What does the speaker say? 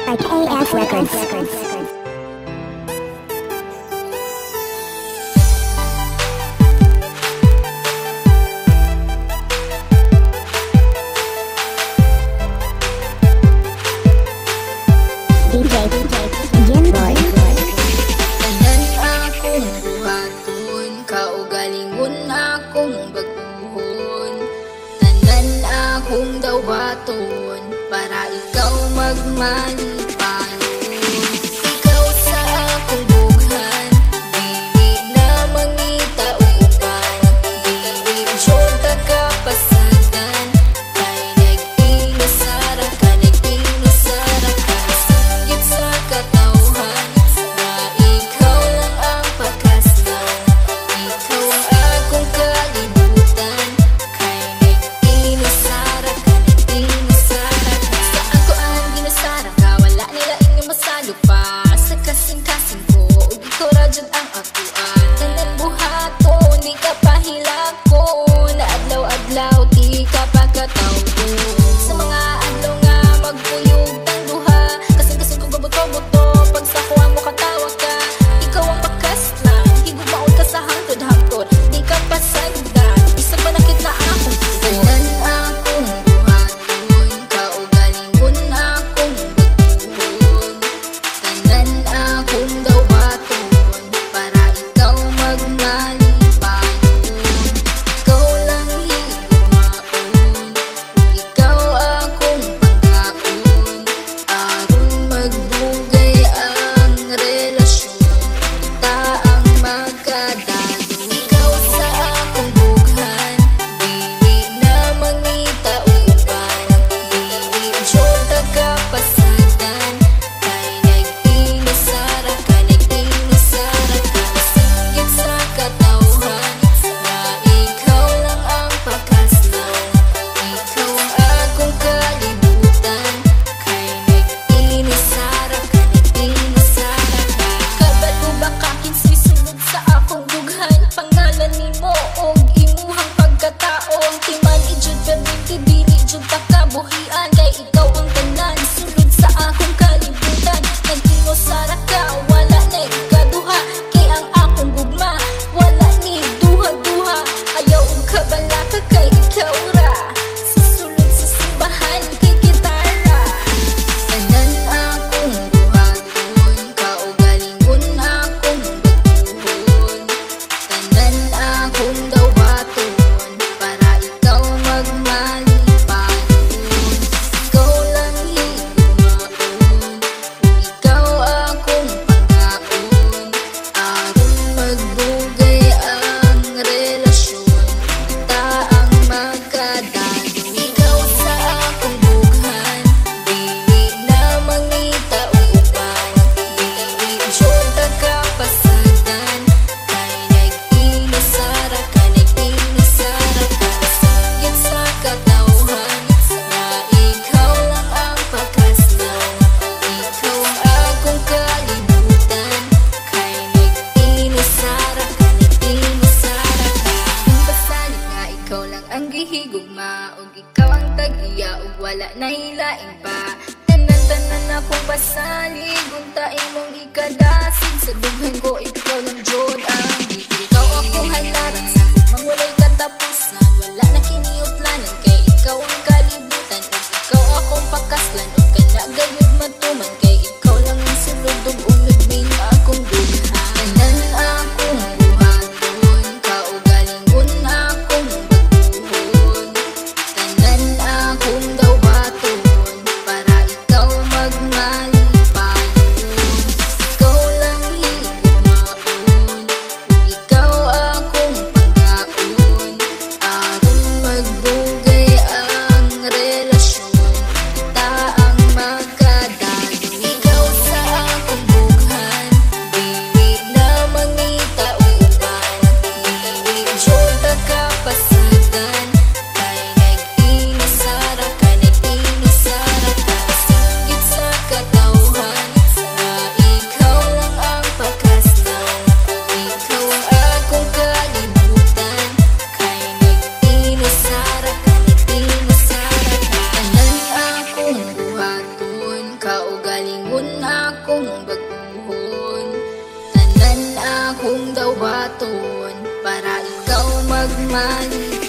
by KF Records. Tanan akong buhaton, kaugalingon akong baguhon. Tanan akong dawaton, para ikaw magmalipanon. Ikaw sa akong bughan, dili na mangita uban. Dili jud kapasagan, kay nag-inasara ka, nag-inasara ka. Singgit sa katawhan, na ikaw lang ang pakaslan. Ikaw ang akong kalibutan, kay nag-inasara ka, nag-inasara ka. Sa ako ang ginasara ka, wala nila inyong masalo pa. Sa kasing-kasing ko, ug ikaw ra jud ang akuan. Tanan buhaton, di ka pahilakon. Na adlaw-adlaw, di ka pagkatawgon. Sa mga adlaw nga magpuyog tang duha, kasing-kasing ko gabuto-buto. Pag sa kuha mo katawa ka, ikaw ang pakaslan. Higubaon ka sa hangtod-hangtod, di ka pasagdan. Isa pa nakit na akong tanan akong buhaton, kaugalingon akong baguhon. Tanan akong dawaton, para ikaw magmalipanon. Ikaw lang higumaon, ikaw akong pangkaon. Aron magbugay ang relasyon, kita ang magkadayon. Ikaw sa akong bughan, dili na mangita uban. Dili jud kapasagan, kay nag-inasara ka, nag-inasara ka. Singgit sa katawhan, na ikaw lang ang pakaslan. Ikaw ang akong kalibutan, kay nag-inasara ka, nag-inasara ka. Kabalo ba ka kinsay sulod sa akong bughan? Pangalan nimo og imuhang pagkatao, ang timan ijud perminti, dili jud ta kabuhian. Kay ikaw ang tanan, sulod sa akong kalibutan. Nag-inasara ka, wala na ikaduha. Kay ang akong gugma, wala ni duha-duha. Ayaw og kabala ka, kay ikaw ra. Susulod sa simbahan, kay gitara. Tanan akong buhaton, kaugalingon akong baguhon. Tanan akong dawaton, para ikaw magmalipanon. Ikaw lang higumaon, ikaw akong pangkaon. Aron magbugay ang relasyon, kita ang magkadayon. Ikaw sa akong bughan, dili na mangita uban. Dili jud kapasagan, kay nag-inasara ka, nag-inasara ka. Singgit sa katawhan, na ikaw lang ang pakaslan. Ikaw ang akong kalibutan, kay nag-inasara ka, nag-inasara ka. Kung basalig nga ikaw lang ang gihigugma, ug ikaw ang tag-iya, ug wala na hilaing pa. Tanan-tanan akong basalig, unta imong ikadasig. Sa dughan ko, ikaw lang jud ang gihigugma. Ikaw akong halaran sa mangulay katapusan, wala na kiniuplanan. Kay ikaw ang kalibutan, ug ikaw akong pakaslan. Ug kanagayod matuman, kay ikaw lang ang sulod ug umigming akong dughan. Tanan akong buhaton, kaugalingon akong baguhon. Tanan akong dawaton, para ikaw magmalipanon. Ikaw lang higumaon, dawaton para ikaw magmaligaw.